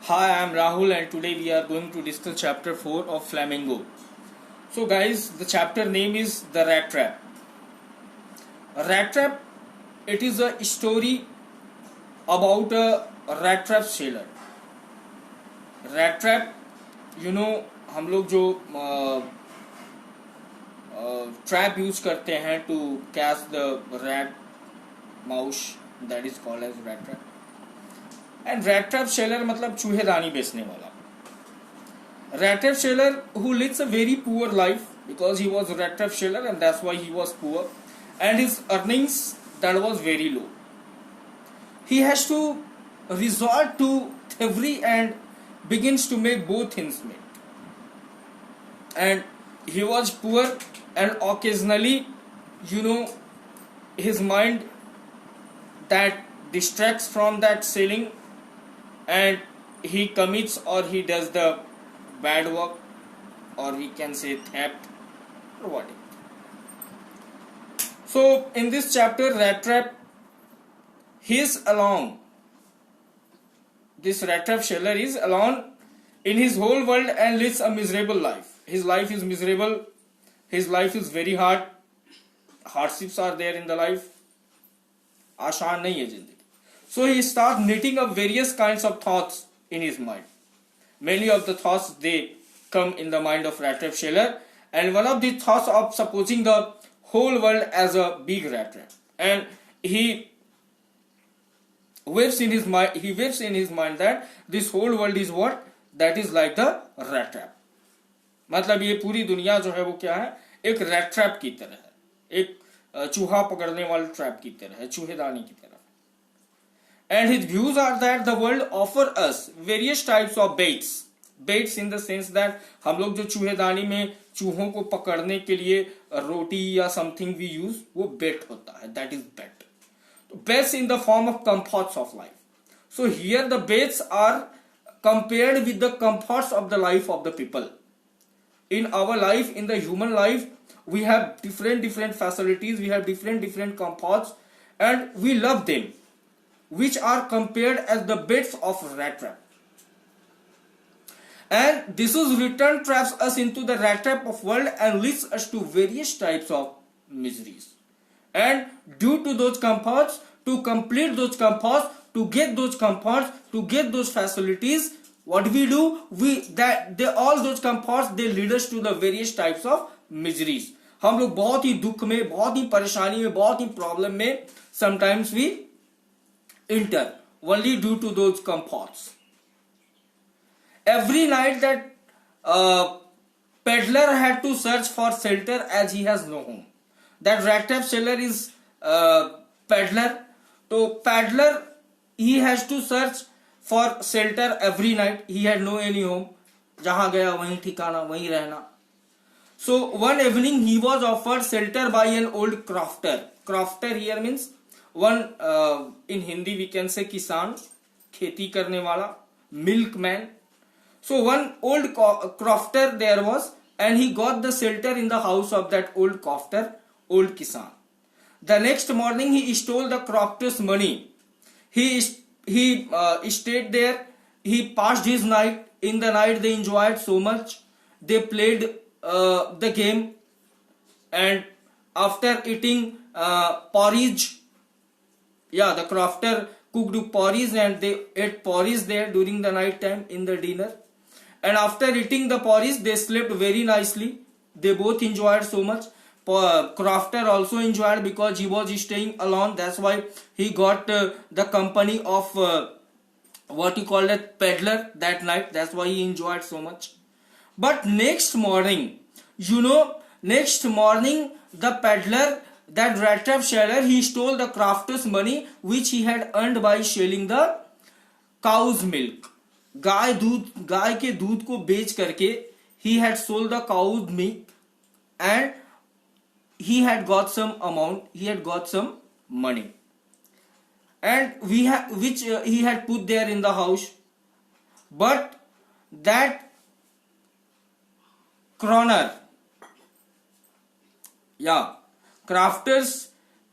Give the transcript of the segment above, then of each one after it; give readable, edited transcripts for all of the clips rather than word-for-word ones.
Hi, I am Rahul and today we are going to discuss chapter 4 of Flamingo. So guys, the chapter name is The Rat Trap. Rat Trap, it is a story about a rat trap sailor. Rat trap, हम लोग जो trap use करते हैं to catch the rat mouse, that is called as rat trap. And rat trap seller मतलब चूहेदानी बेचने वाला. Rat trap sailor who lives a very poor life because he was a rat trap sailor and that's why he was poor, and his earnings that was very low. He has to resort to thievery and begins to make both ends meet. And he was poor and occasionally, his mind that distracts from that selling and he commits or he does the bad work, or we can say theft or whatever. So in this chapter, rat trap, he is alone. This rat trap sailor is alone in his whole world and lives a miserable life. His life is miserable. His life is very hard. Hardships are there in the life. आसान नहीं है जिंदगी. So he starts knitting up various kinds of thoughts in his mind. Many of the thoughts they come in the mind of rat trap sailor, and one of the thoughts of supposing the whole world as a big rat trap, and he waves in his mind. He waves in his mind that this whole world is what? That is like the rat trap. मतलब ये पूरी दुनिया जो है वो क्या है? एक rat trap की तरह है, एक चूहा पकड़ने वाले ट्रैप की तरह है, चूहेदानी की तरह. And his views are that the world offer us various types of baits. Baits in the sense that हम लोग जो चूहेदानी में चूहों को पकड़ने के लिए रोटी या something we use, वो bait होता है. That is bait. Baits in the form of comforts of life. So here the baits are compared with the comforts of the life of the people. In our life, in the human life, we have different facilities. We have different comforts, and we love them, which are compared as the baits of rat trap. And this is return traps us into the rat trap of world and leads us to various types of miseries. And due to those comforts, to complete those comforts, to get those comforts, to get those facilities, what we do, all those comforts, they lead us to the various types of miseries. हम लोग बहुत ही दुख में, बहुत ही परेशानी में, बहुत ही problem में sometimes we enter only due to those comforts. Every night that peddler had to search for shelter as he has no home. That rat trap sailor is peddler. So peddler, he has to search for shelter every night. He had no any home. जहां गया वहीं ठिकाना, वहीं रहना. So one evening he was offered shelter by an old crofter. Crofter here means one in Hindi we can say किसान, खेती करने वाला, milkman. So one old crofter there was, and he got the shelter in the house of that old crofter, old kisan. The next morning he stole the crofter's money. He stayed there. He passed his night. In the night they enjoyed so much. They played the game, and after eating porridge, the crofter cooked porridge and they ate porridge there during the night time in the dinner. And after eating the porridge, they slept very nicely. They both enjoyed so much. Crofter also enjoyed because he was staying alone. That's why he got the company of what you call a peddler that night. That's why he enjoyed so much. But next morning, the peddler, that rat trap sailor, he stole the crofter's money which he had earned by selling the cow's milk. गाय के दूध को बेच करके he had sold the cow's milk and he had got some amount, he had got some money, and which he had put there in the house. But that क्रॉनर crafters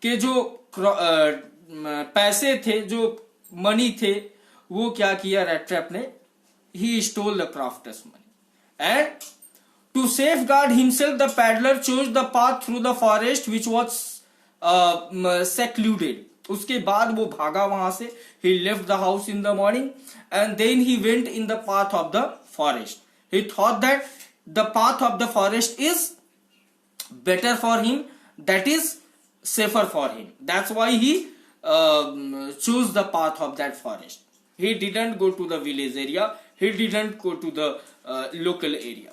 के जो पैसे थे, जो मनी थे, वो क्या किया रैट ट्रैप ने he stole the crafter's money. And to safeguard himself, the peddler chose the path through the forest which was secluded. उसके बाद वो भागा वहां से. He left the house in the morning and then he went in the path of the forest. He thought that the path of the forest is better for him, that is safer for him. That's why he chose the path of that forest. He didn't go to the village area. He didn't go to the local area.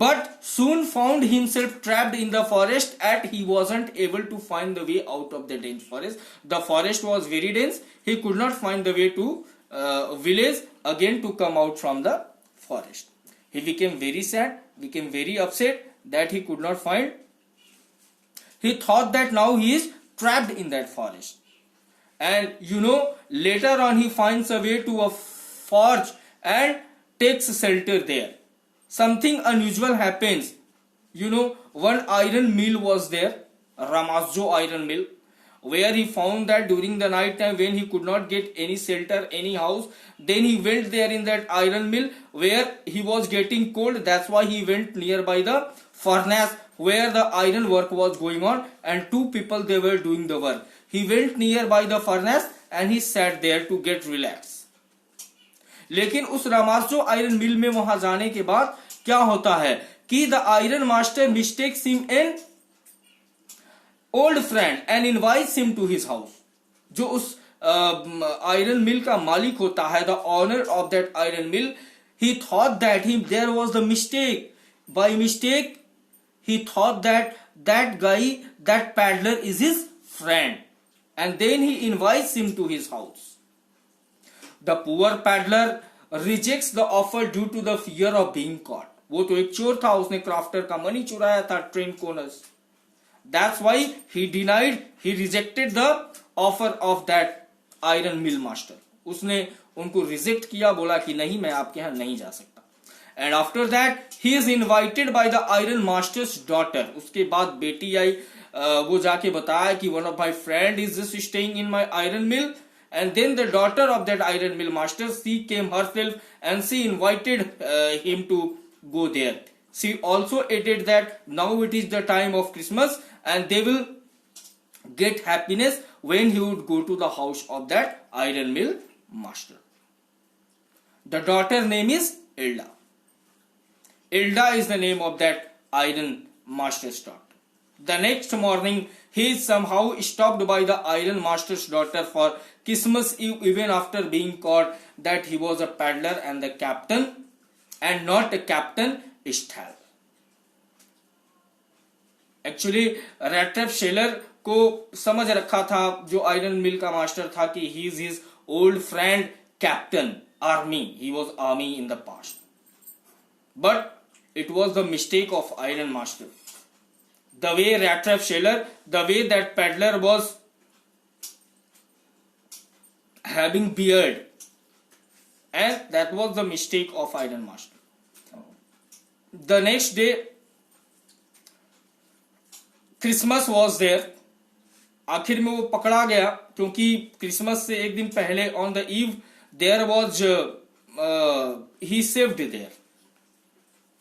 But soon found himself trapped in the forest and he wasn't able to find the way out of the dense forest. The forest was very dense. He could not find the way to village again to come out from the forest. He became very sad, became very upset that he could not find. He thought that now he is trapped in that forest. And later on he finds a way to a forge and takes shelter there. Something unusual happens. One iron mill was there, Ramazjo iron mill, where he found that during the night time when he could not get any shelter, any house, then he went there in that iron mill where he was getting cold. That's why he went nearby the furnace where the iron work was going on and two people, they were doing the work. He went nearby the furnace and he sat there to get relaxed. लेकिन उस रामास्टो iron मिल में वहां जाने के बाद क्या होता है कि the iron master mistakes him an old friend and invites him to his house. जो उस आयरन मिल का मालिक होता है, the owner of that iron mill, he thought that there was the mistake. By mistake he thought that that guy, that peddler is his friend, and then he invites him to his house. The poor peddler rejects the offer due to the fear of being caught. वो तो एक चोर था, उसने crafter का money चुराया था, train कोनर्स. That's why he denied, he rejected the offer of that iron mill master. उसने उनको रिजेक्ट किया, बोला कि नहीं, मैं आपके यहाँ नहीं जा सकता. And after that he is invited by the iron master's daughter. उसके बाद बेटी आई, वो जाके बताया कि one of my friend is just staying in my iron mill. And then the daughter of that iron mill master, she came herself and she invited him to go there. She also added that now it is the time of Christmas and they will get happiness when he would go to the house of that iron mill master. The daughter name is Ilda. Ilda is the name of that iron master's daughter. The next morning he is somehow stopped by the iron master's daughter for Christmas Eve, even after being caught that he was a peddler and the captain and not a Captain Stall. Actually Rattrap Scheller को समझ रखा था जो iron mill का master था कि he is his old friend Captain Army. He was army in the past. But it was the mistake of iron master. The way Rattrap Scheller, the way that peddler was having beard, and that was the mistake of iron master. The next day Christmas was there. आखिर में वो पकड़ा गया क्योंकि Christmas से एक दिन पहले on the eve there was he saved there.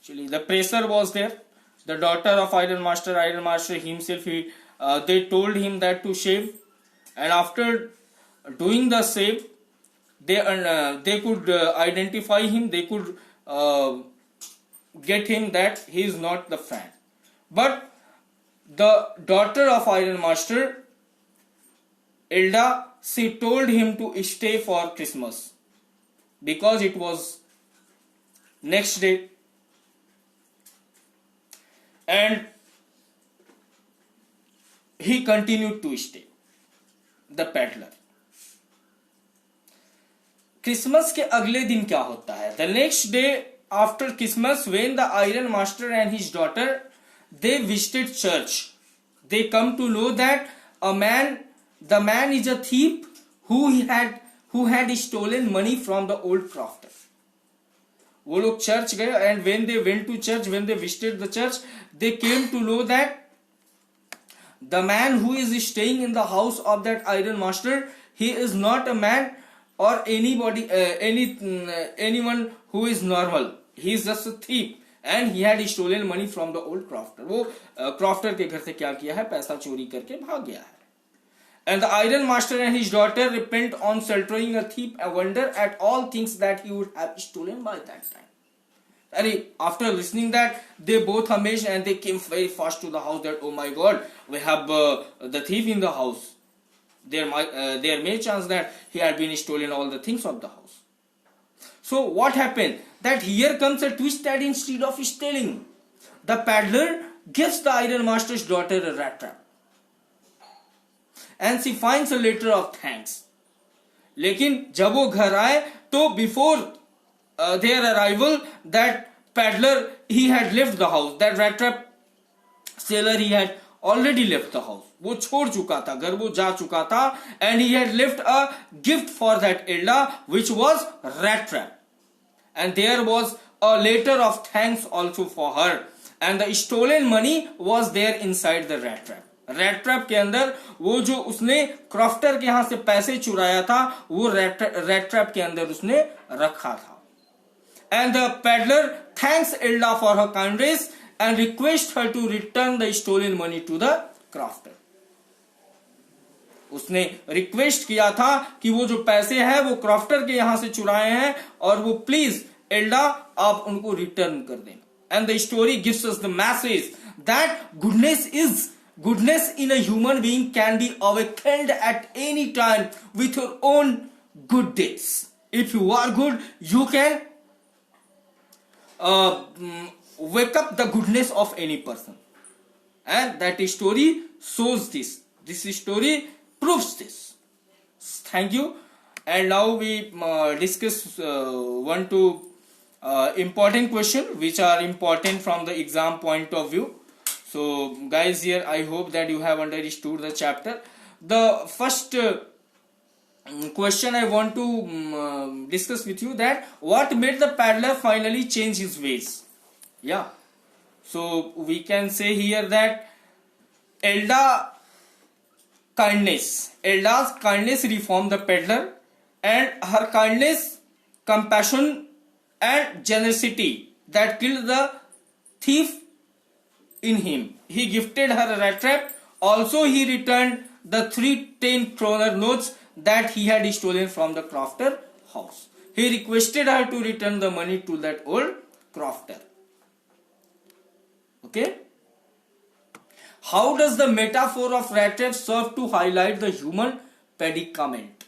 Actually the pressure was there. The daughter of iron master himself, they told him that to shave, and after doing the shave they could identify him, they could get him that he is not the friend. But the daughter of iron master Ilda, she told him to stay for Christmas because it was next day. And he continued to stay, the peddler. Christmas के अगले दिन क्या होता है? The next day after Christmas, when the iron master and his daughter, they visited church, they come to know that the man is a thief who had stolen money from the old crafter. वो लोग church गए, and when they went to church, when they visited the church, they came to know that the man who is staying in the house of that iron master, he is not a man or anybody, anyone who is normal. He is just a thief and he had stolen money from the old crofter. वो crofter के घर से क्या किया है, पैसा चोरी करके भाग गया है. And the iron master and his daughter repent on sheltering a thief and wonder at all things that he would have stolen by that time. And after listening that, they both amazed and they came very fast to the house that, oh my God, we have the thief in the house. There may chance that he had been stolen all the things of the house. So what happened? That here comes a twist that instead of stealing, the peddler gives the iron master's daughter a rat trap. And she finds a letter of thanks. लेकिन जब वो घर आए तो before their arrival, that peddler, he had left the house. That rat trap seller, he had already left the house. वो छोड़ चुका था घर, वो जा चुका था. And he had left a gift for that Elda, which was rat trap. And there was a letter of thanks also for her. And the stolen money was there inside the rat trap. Red trap के अंदर वो जो उसने crofter के यहां से पैसे चुराया था, वो रेड ट्रैप के अंदर उसने रखा था. And the peddler thanks Elda for her kindness and request her to return the stolen money to the crofter. उसने रिक्वेस्ट किया था कि वो जो पैसे हैं वो क्रॉफ्टर के यहां से चुराए हैं और वो प्लीज एल्डा आप उनको रिटर्न कर दें. And the story gives us the message that goodness in a human being can be awakened at any time with your own good deeds. If you are good, you can wake up the goodness of any person. And that story shows this. This story proves this. Thank you. And now we discuss one two important questions which are important from the exam point of view. So guys, here I hope that you have understood the chapter. The first question I want to discuss with you, that what made the peddler finally change his ways. Yeah, so we can say here that Elda's kindness reformed the peddler, and her kindness, compassion and generosity that killed the thief in him. He gifted her a rat trap. Also he returned the 3 10-kroner notes that he had stolen from the crofter house. He requested her to return the money to that old crofter. Okay. How does the metaphor of rat trap serve to highlight the human predicament?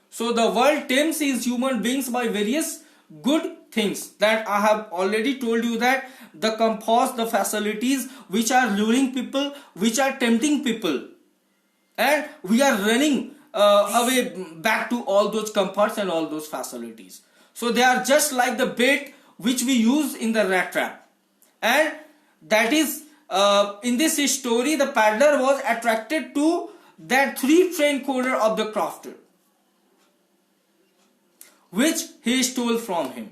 So the world tempts its human beings by various good things that I have already told you, that the comforts, the facilities which are luring people, which are tempting people, and we are running away back to all those comforts and all those facilities. So they are just like the bait which we use in the rat trap. And that is in this story, the peddler was attracted to that 3 train corner of the crofter, which he stole from him.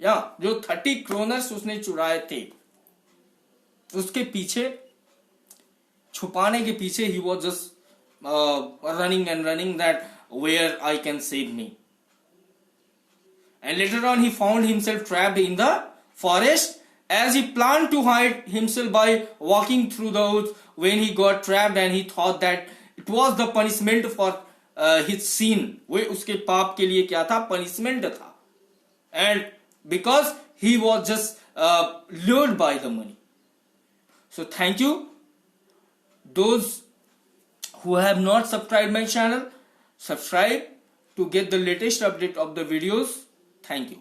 या जो 30 kroners उसने चुराए थे, उसके पीछे छुपाने के पीछे he was just running and running that where I can save me. And later on he found himself trapped in the forest as he planned to hide himself by walking through the woods. When he got trapped and he thought that it was the punishment for his sin, वो उसके पाप के लिए क्या था, punishment था. And because he was just lured by the money. So thank you. Those who have not subscribed my channel, subscribe to get the latest update of the videos. Thank you.